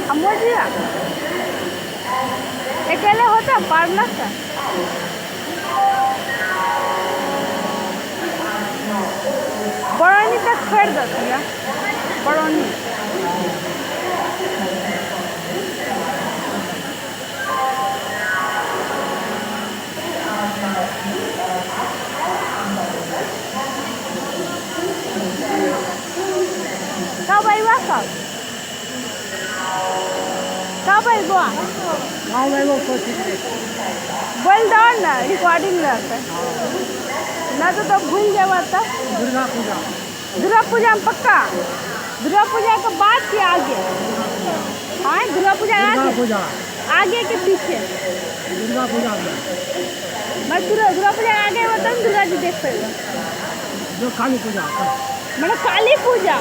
हमजिया अकेले होता पार्लर का बड़ौनी तक छोड़ देती है बड़ौनी कब आई बुआ बोल दो ना रिकॉर्डिंग रहता ना तो भूल जावा तब दुर्गा पूजा में पक्का दुर्गा पूजा के बाद के आगे हाँ दुर्गा पूजा आगे के पीछे दुर्गा पूजा मैं दुर्गा पूजा आगे होता दुर्गा जी देख पाएगा जो काली पूजा मतलब काली पूजा